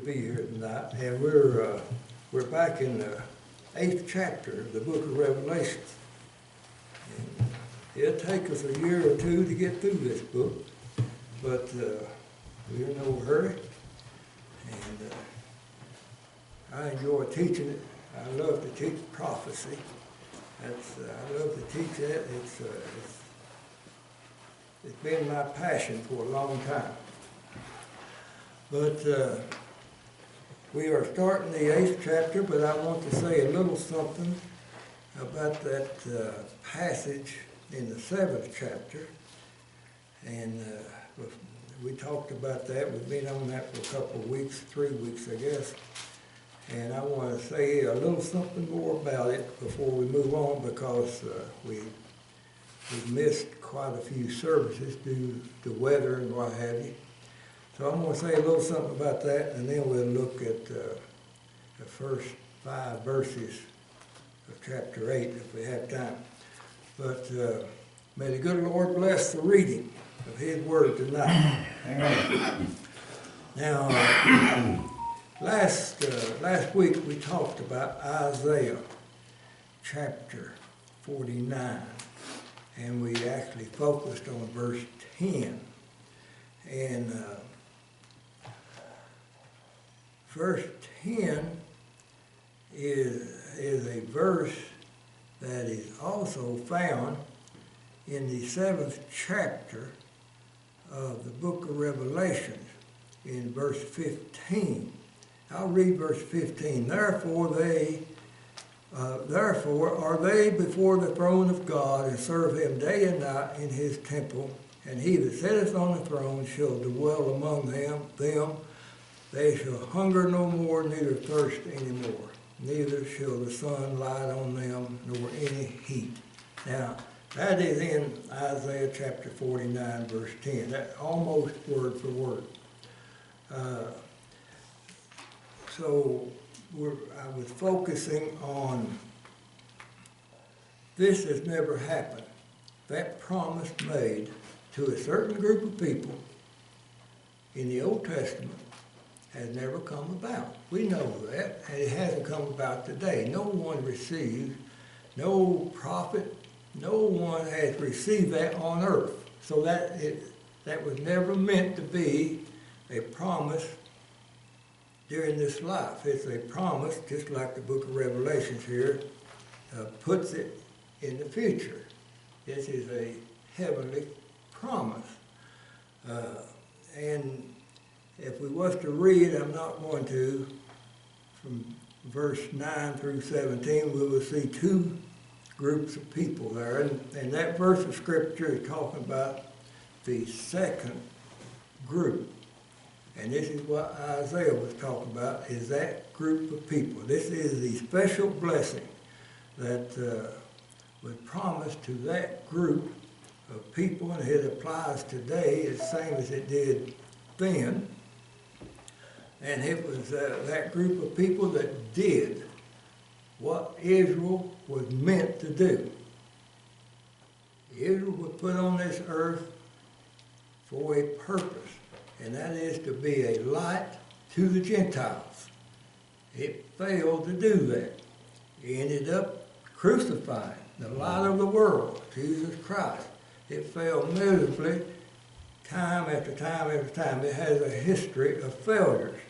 be here tonight, and we're back in the 8th chapter of the book of Revelation. And it'll take us a year or two to get through this book, but we're in no hurry. And I enjoy teaching it. I love to teach prophecy. I love to teach that. It's been my passion for a long time. But we are starting the 8th chapter, but I want to say a little something about that passage in the 7th chapter. And we talked about that. We've been on that for a couple of weeks, 3 weeks, I guess. And I want to say a little something more about it before we move on, because we missed quite a few services due to weather and what have you. So I'm going to say a little something about that, and then we'll look at the first 5 verses of chapter 8 if we have time. But may the good Lord bless the reading of His Word tonight. Amen. Now, last week we talked about Isaiah chapter 49, and we actually focused on verse 10. And verse 10 is a verse that is also found in the 7th chapter of the book of Revelation, in verse 15. I'll read verse 15. Therefore are they before the throne of God, and serve Him day and night in His temple. And He that sitteth on the throne shall dwell among them. They shall hunger no more, neither thirst any more. Neither shall the sun light on them, nor any heat. Now, that is in Isaiah chapter 49, verse 10. That almost word for word. So I was focusing on this has never happened. That promise made to a certain group of people in the Old Testament has never come about. We know that, and it hasn't come about today. No one received, no prophet, no one has received that on earth. So that was never meant to be a promise during this life. It's a promise, just like the book of Revelation here puts it in the future. This is a heavenly promise. And if we was to read, I'm not going to, from verse 9 through 17, we will see 2 groups of people there. And that verse of Scripture is talking about the second group. And this is what Isaiah was talking about, is that group of people. This is the special blessing that was promised to that group of people, and it applies today the same as it did then. And it was that group of people that did what Israel was meant to do. Israel was put on this earth for a purpose, and that is to be a light to the Gentiles. It failed to do that. It ended up crucifying the light of the world, Jesus Christ. It failed miserably time after time after time. It has a history of failures.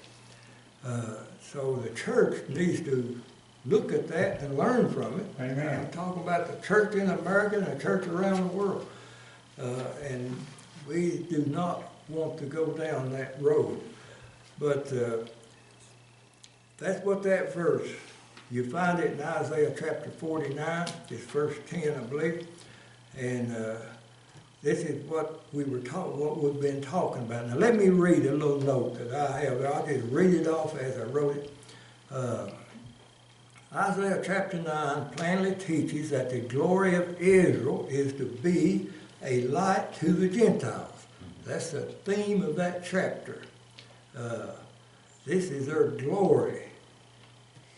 So the church needs to look at that and learn from it. Amen. I'm talking about the church in America and the church around the world. And we do not want to go down that road. But that's what that verse, you find it in Isaiah chapter 49, it's verse 10, I believe. And this is what what we've been talking about. Now let me read a little note that I have. I'll just read it off as I wrote it. Isaiah chapter 9 plainly teaches that the glory of Israel is to be a light to the Gentiles. That's the theme of that chapter. This is their glory,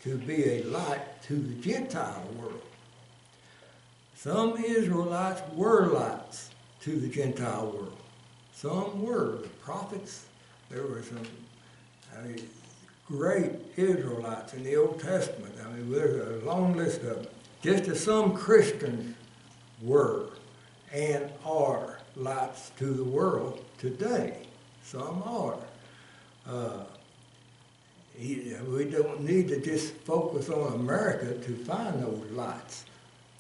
to be a light to the Gentile world. Some Israelites were lights to the Gentile world. Some were. The prophets, there were some great Israelites in the Old Testament. I mean, there's a long list of them. Just as some Christians were and are lights to the world today. Some are. We don't need to just focus on America to find those lights.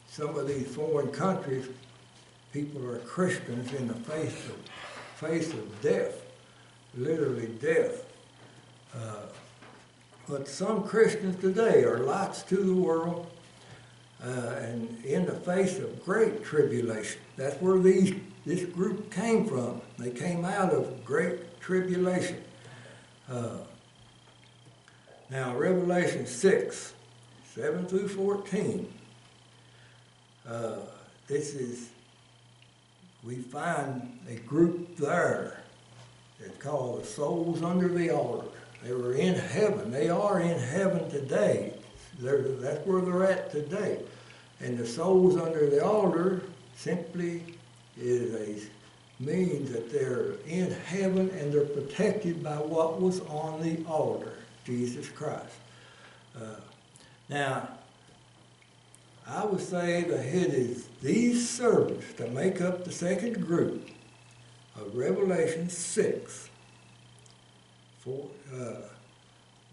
Some of these foreign countries, people are Christians in the face of death, literally death. But some Christians today are lights to the world, and in the face of great tribulation. That's where this group came from. They came out of great tribulation. Now, Revelation 6, 7 through 14. We find a group there that's called the souls under the altar. They were in heaven. They are in heaven today. That's where they're at today. And the souls under the altar simply means that they're in heaven and they're protected by what was on the altar, Jesus Christ. Now, I would say that it is these servants that make up the second group of Revelation 6,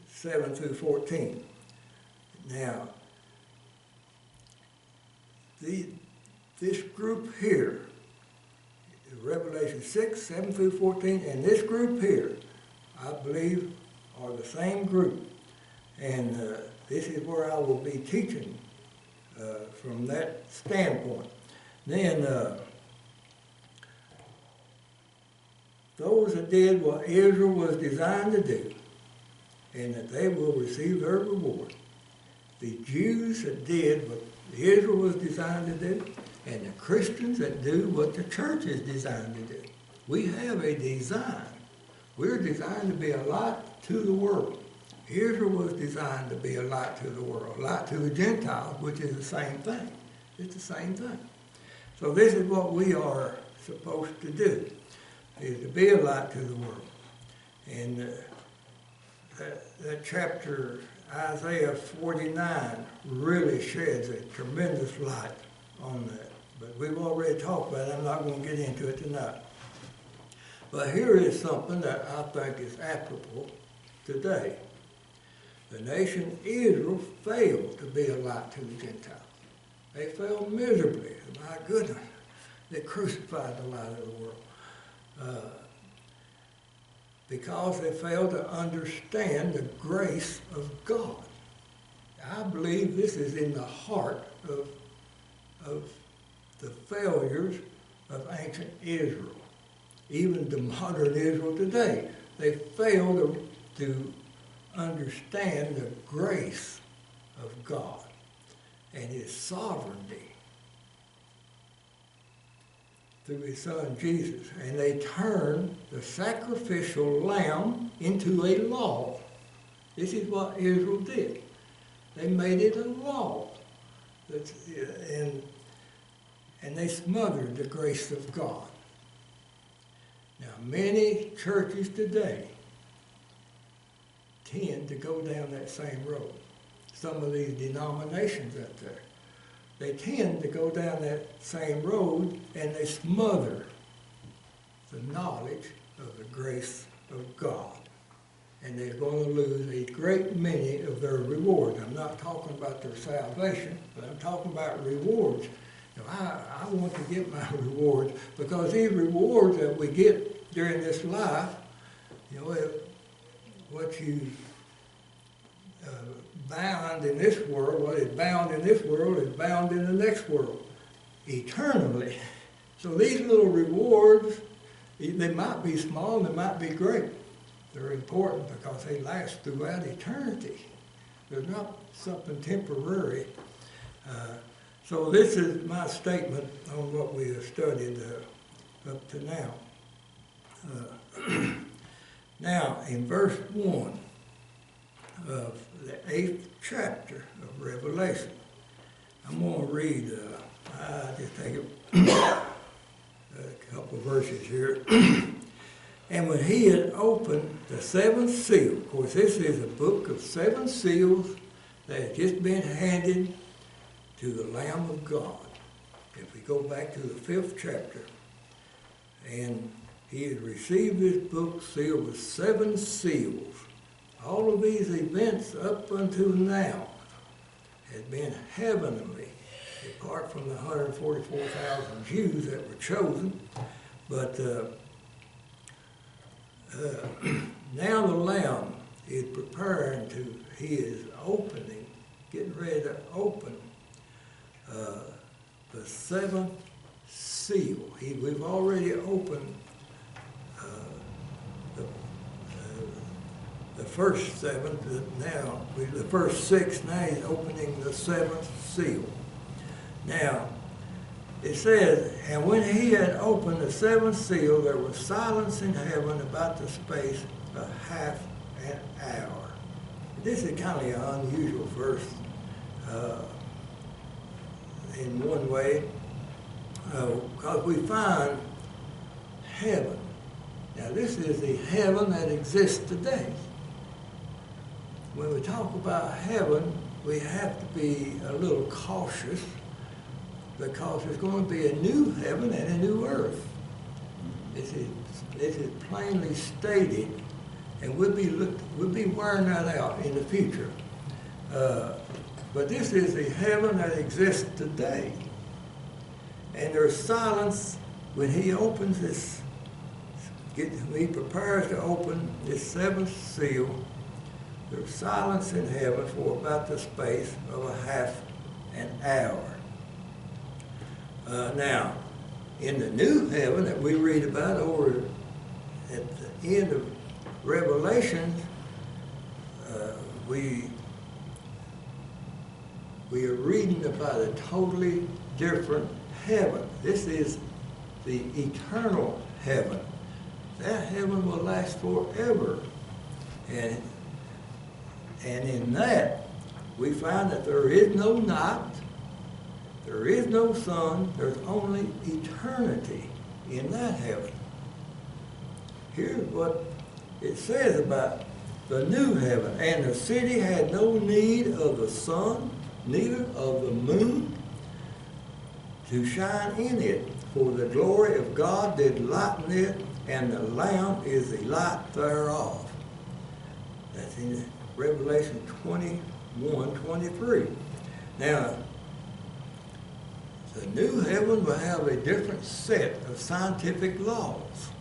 7 through 14. Now, this group here, Revelation 6, 7 through 14, and this group here, I believe, are the same group. And this is where I will be teaching from that standpoint. Then, those that did what Israel was designed to do, and that they will receive their reward. The Jews that did what Israel was designed to do, and the Christians that do what the church is designed to do. We have a design. We're designed to be a light to the world. Israel was designed to be a light to the world, light to the Gentiles, which is the same thing. It's the same thing. So this is what we are supposed to do, is to be a light to the world. And that chapter, Isaiah 49, really sheds a tremendous light on that. But we've already talked about it. I'm not going to get into it tonight. But here is something that I think is applicable today. The nation Israel failed to be a light to the Gentiles. They failed miserably. My goodness, they crucified the light of the world. Because they failed to understand the grace of God. I believe this is in the heart of the failures of ancient Israel, even the modern Israel today. They fail to understand the grace of God and His sovereignty through His Son Jesus. And they turned the sacrificial lamb into a law. This is what Israel did. They made it a law. And they smothered the grace of God. Now, many churches today tend to go down that same road. Some of these denominations out there, they tend to go down that same road and they smother the knowledge of the grace of God. And they're going to lose a great many of their rewards. I'm not talking about their salvation, but I'm talking about rewards. Now, I want to get my rewards, because these rewards that we get during this life, what you bound in this world, what is bound in this world is bound in the next world, eternally. So these little rewards, they might be small, they might be great. They're important because they last throughout eternity. They're not something temporary. So this is my statement on what we have studied up to now. Now, in verse 1 of the 8th chapter of Revelation, I'm going to read, just take a couple of verses here. And when he had opened the seventh seal, of course this is a book of 7 seals that had just been handed to the Lamb of God. If we go back to the 5th chapter, and he had received this book sealed with 7 seals. All of these events up until now had been heavenly, apart from the 144,000 Jews that were chosen. But now the Lamb is preparing to, he is opening, getting ready to open the 7th seal. We've already opened the first 7, the first 6, now he's opening the 7th seal. Now, it says, and when he had opened the 7th seal, there was silence in heaven about the space of half an hour. This is kind of an unusual verse in one way, because we find heaven. Now, this is the heaven that exists today. When we talk about heaven, we have to be a little cautious, because there's going to be a new heaven and a new earth. This is plainly stated, and we'll be wearing that out in the future. But this is the heaven that exists today. And there's silence when he opens this, when he prepares to open this 7th seal. There's silence in heaven for about the space of a half an hour. Now, in the new heaven that we read about over at the end of Revelation, we are reading about a totally different heaven. This is the eternal heaven. That heaven will last forever. And in that, we find that there is no night, there is no sun, there's only eternity in that heaven. Here's what it says about the new heaven. And the city had no need of the sun, neither of the moon to shine in it, for the glory of God did lighten it, and the Lamb is the light thereof. That's in Revelation 21:23. Now, the new heaven will have a different set of scientific laws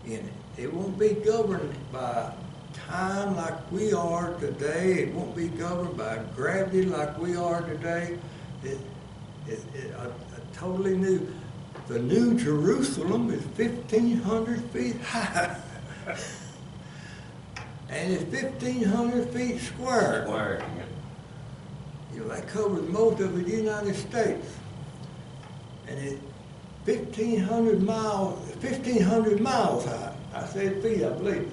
in it. It won't be governed by time like we are today. It won't be governed by gravity like we are today. A totally new. The New Jerusalem is 1,500 feet high. And it's 1,500 feet square. You know, that covers most of the United States. And it's 1,500 miles high. I said feet, I believe.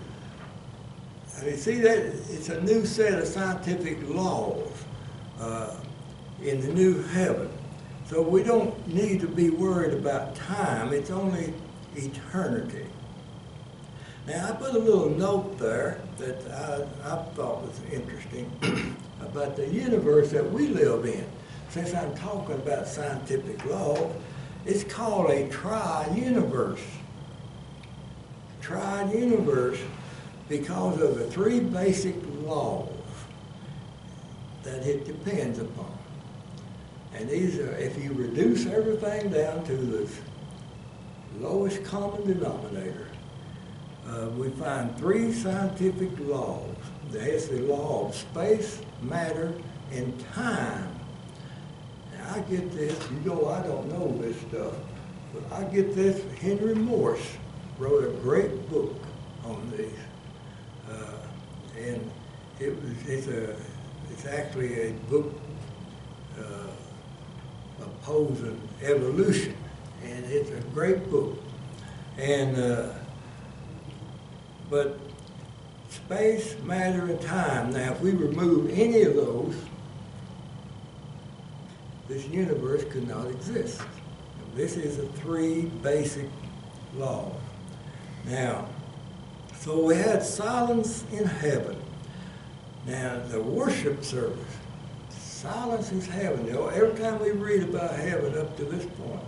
And you see that it's a new set of scientific laws in the new heaven. So we don't need to be worried about time. It's only eternity. Now, I put a little note there that I thought was interesting about the universe that we live in. Since I'm talking about scientific law, it's called a tri-universe. Tri-universe because of the 3 basic laws that it depends upon. And these are, if you reduce everything down to the lowest common denominator, we find 3 scientific laws. There's the law of space, matter, and time. Now, I get this, you know I don't know this stuff, but I get this. Henry Morse wrote a great book on these. And it's actually a book opposing evolution, and it's a great book. And but space, matter, and time. Now, if we remove any of those, this universe could not exist. This is the 3 basic laws. Now, So we had silence in heaven. Now, the worship service, silence is heaven. You know, every time we read about heaven up to this point,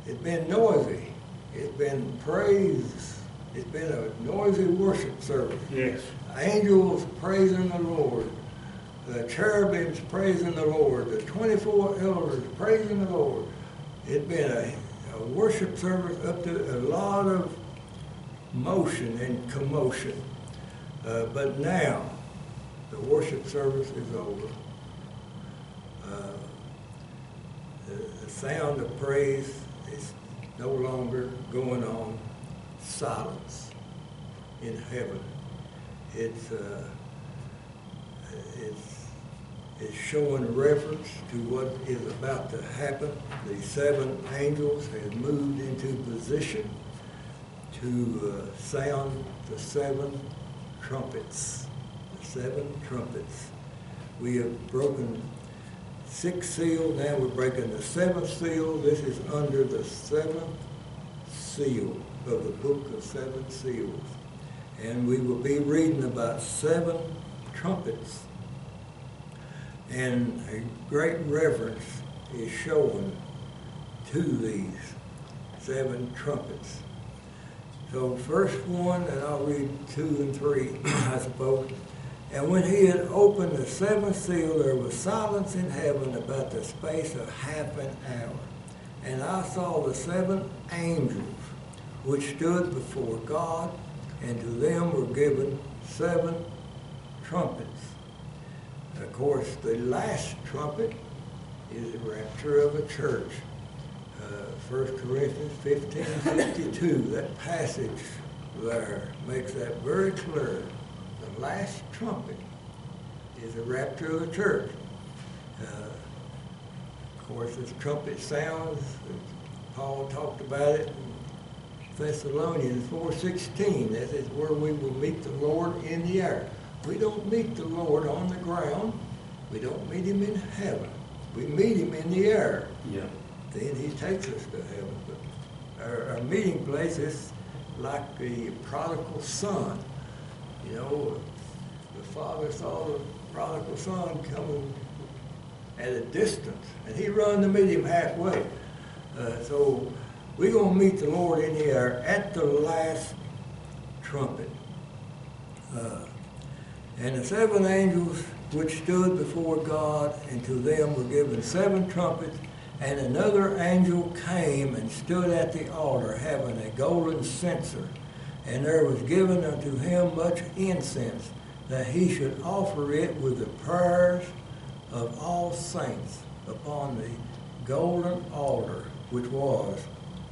it's been noisy. It's been praise. It's been a noisy worship service. Yes. Angels praising the Lord. The cherubims praising the Lord. The 24 elders praising the Lord. It's been a worship service up to a lot of motion and commotion. But now, the worship service is over. The sound of praise is no longer going on. Silence in heaven. It's showing reference to what is about to happen. The 7 angels have moved into position to sound the 7 trumpets. The 7 trumpets. We have broken 6 seals, now we're breaking the 7th seal. This is under the 7th seal of the book of 7 seals. And we will be reading about 7 trumpets. And a great reverence is shown to these 7 trumpets. So first one, and I'll read 2 and 3, I suppose. And when he had opened the 7th seal, there was silence in heaven about the space of half an hour. And I saw the 7 angels which stood before God, and to them were given 7 trumpets. Of course, the last trumpet is the rapture of a church. 1 Corinthians 15:52, that passage there makes that very clear. The last trumpet is the rapture of the church. Of course, this trumpet sounds, Paul talked about it in Thessalonians 4:16. That is where we will meet the Lord in the air. We don't meet the Lord on the ground. We don't meet him in heaven. We meet him in the air. Yeah. Then he takes us to heaven. But our meeting place is like the prodigal son. You know, the father saw the prodigal son coming at a distance, and he run to meet him halfway. So we're going to meet the Lord in the air at the last trumpet. And the 7 angels which stood before God, and to them were given 7 trumpets, and another angel came and stood at the altar, having a golden censer, and there was given unto him much incense, that he should offer it with the prayers of all saints upon the golden altar which was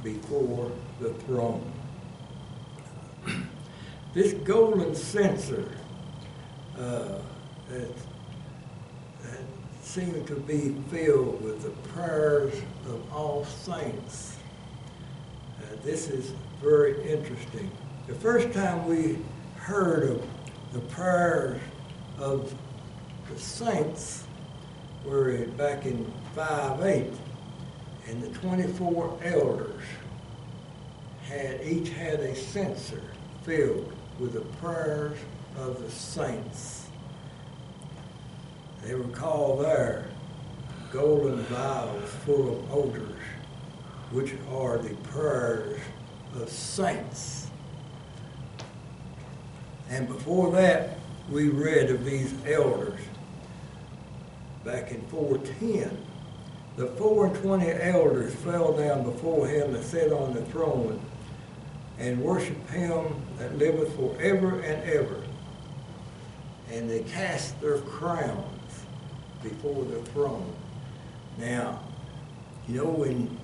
before the throne. This golden censer that seemed to be filled with the prayers of all saints. This is very interesting. The first time we heard of the prayers of the saints were back in 5:8, and the 24 elders each had a censer filled with the prayers of the saints. They were called there golden vials full of odors, which are the prayers of saints. And before that, we read of these elders back in 4:10. The 24 elders fell down before him that sat on the throne, and worshiped him that liveth forever and ever. And they cast their crowns before the throne. Now, you know, when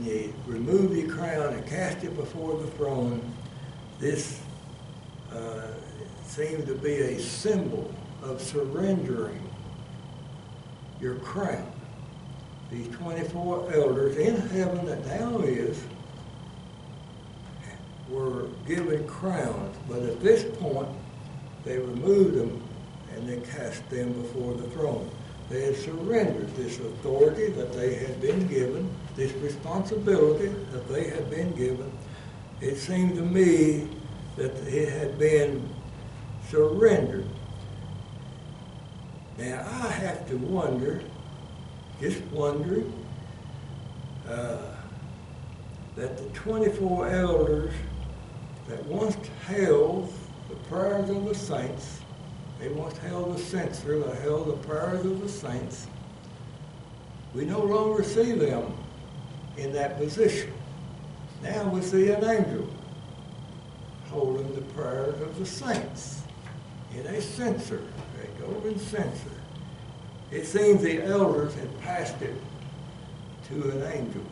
you remove the crown and cast it before the throne, this seems to be a symbol of surrendering your crown. These 24 elders in heaven that now is were given crowns, but at this point they removed them and they cast them before the throne. They had surrendered this authority that they had been given, this responsibility that they had been given, it seemed to me that it had been surrendered. Now I have to wonder, just wondering, that the 24 elders that once held the prayers of the saints, they once held the censer, they held the prayers of the saints, we no longer see them in that position. Now we see an angel holding the prayers of the saints in a censer, a golden censer. It seems the elders had passed it to an angel,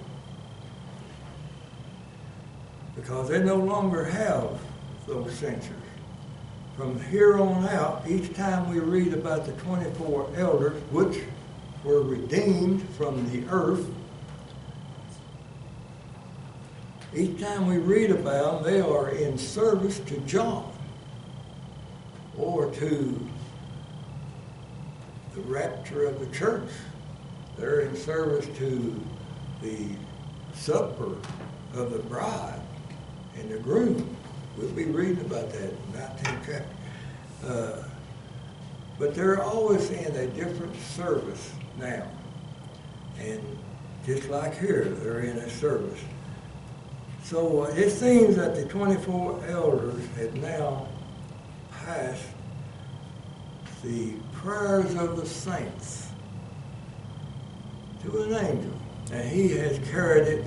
because they no longer have those censers. From here on out, each time we read about the 24 elders, which were redeemed from the earth, each time we read about them, they are in service to John or to the rapture of the church. They're in service to the supper of the bride and the groom. We'll be reading about that in the 19th chapter. But they're always in a different service now. And just like here, they're in a service. So it seems that the 24 elders have now passed the prayers of the saints to an angel. And he has carried it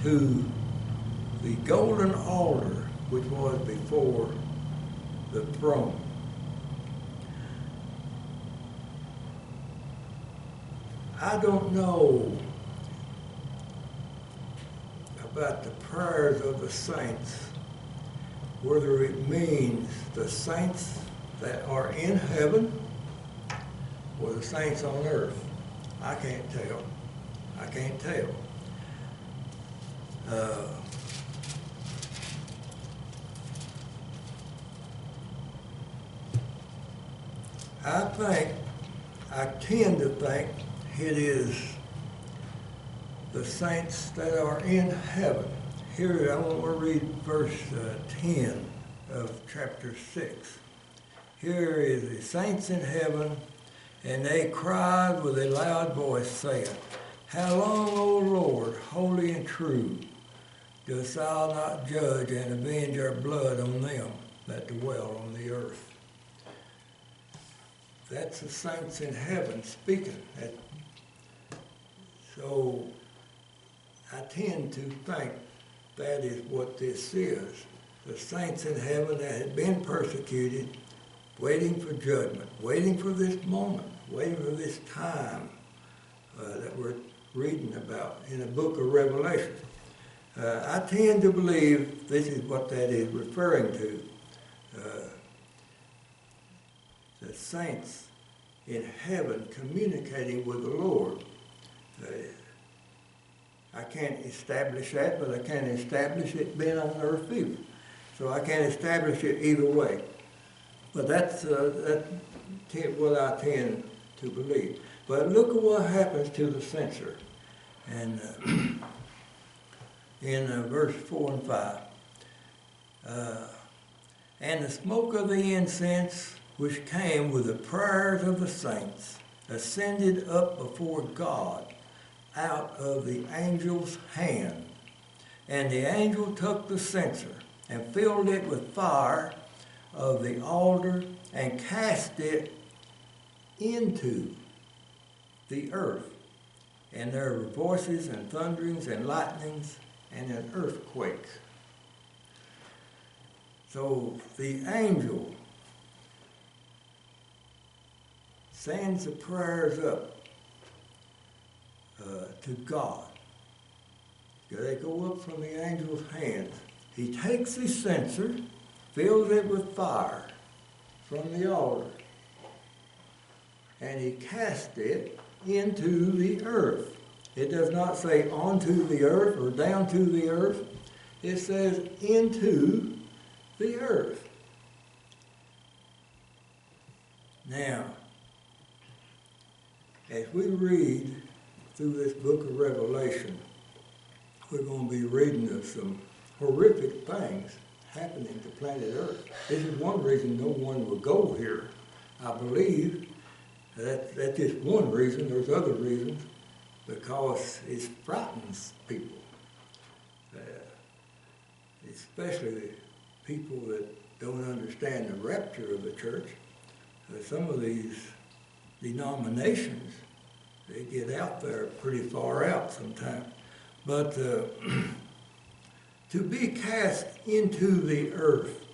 to the golden altar which was before the throne. I don't know about the prayers of the saints, whether it means the saints that are in heaven or the saints on earth. I can't tell. I can't tell. I tend to think it is the saints that are in heaven. Here, I want to read verse 10 of chapter 6. Here is the saints in heaven, and they cried with a loud voice, saying, How long, O Lord, holy and true, dost thou not judge and avenge our blood on them that dwell on the earth? That's the saints in heaven speaking. So I tend to think that is what this is. The saints in heaven that had been persecuted, waiting for judgment, waiting for this moment, waiting for this time that we're reading about in the book of Revelation. I tend to believe this is what that is referring to. The saints in heaven communicating with the Lord. I can't establish that, but I can establish it being on earth either. So I can't establish it either way. But that's what I tend to believe. But look at what happens to the censer. And in verse 4 and 5. And the smoke of the incense which came with the prayers of the saints ascended up before God out of the angel's hand. And the angel took the censer and filled it with fire of the altar and cast it into the earth. And there were voices and thunderings and lightnings and an earthquake. So the angel sends the prayers up to God. They go up from the angel's hands. He takes the censer, fills it with fire from the altar, and he casts it into the earth. It does not say onto the earth or down to the earth. It says into the earth. Now, as we read through this book of Revelation, we're going to be reading of some horrific things happening to planet Earth. This is one reason no one will go here. I believe that's just one reason. There's other reasons, because it frightens people, especially people that don't understand the rapture of the church. Some of these denominations, they get out there pretty far out sometimes. But to be cast into the earth,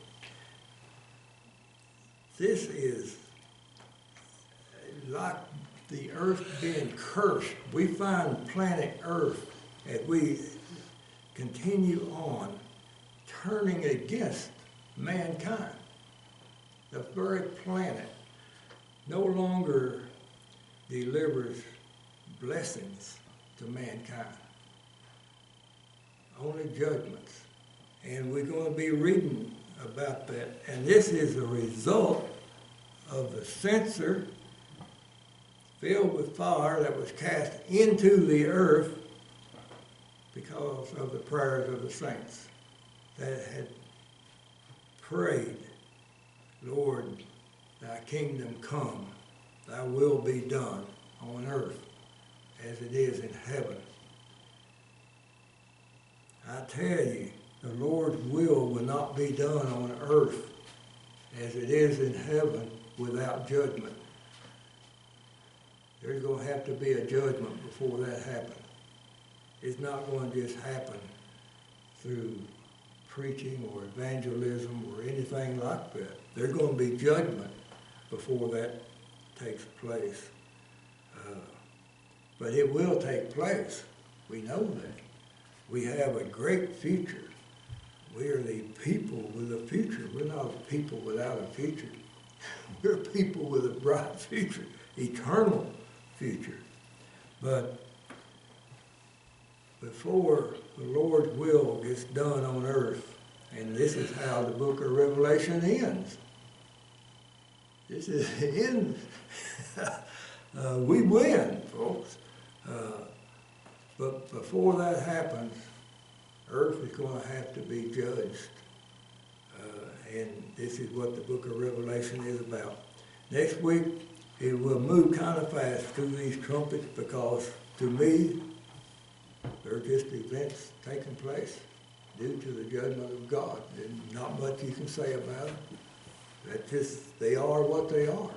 this is like the earth being cursed. We find planet Earth, as we continue on, turning against mankind. The very planet no longer delivers blessings to mankind, only judgments. And we're going to be reading about that. And this is a result of the censer filled with fire that was cast into the earth because of the prayers of the saints that had prayed, Lord, thy kingdom come, thy will be done on earth as it is in heaven. I tell you, the Lord's will not be done on earth as it is in heaven without judgment. There's going to have to be a judgment before that happens. It's not going to just happen through preaching or evangelism or anything like that. There's going to be judgment before that takes place. But it will take place. We know that. We have a great future. We are the people with a future. We're not people without a future. We're people with a bright future, eternal future. But before the Lord's will gets done on earth, and this is how the book of Revelation ends. This is the end. We win, folks. But before that happens, earth is going to have to be judged. And this is what the book of Revelation is about. Next week, it will move kind of fast through these trumpets, because to me, they're just events taking place due to the judgment of God. There's not much you can say about it. That's just, they are what they are.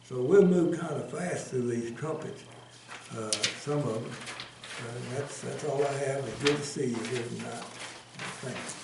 So we'll move kind of fast through these trumpets, some of them. That's all I have. It's good to see you here tonight. Thanks.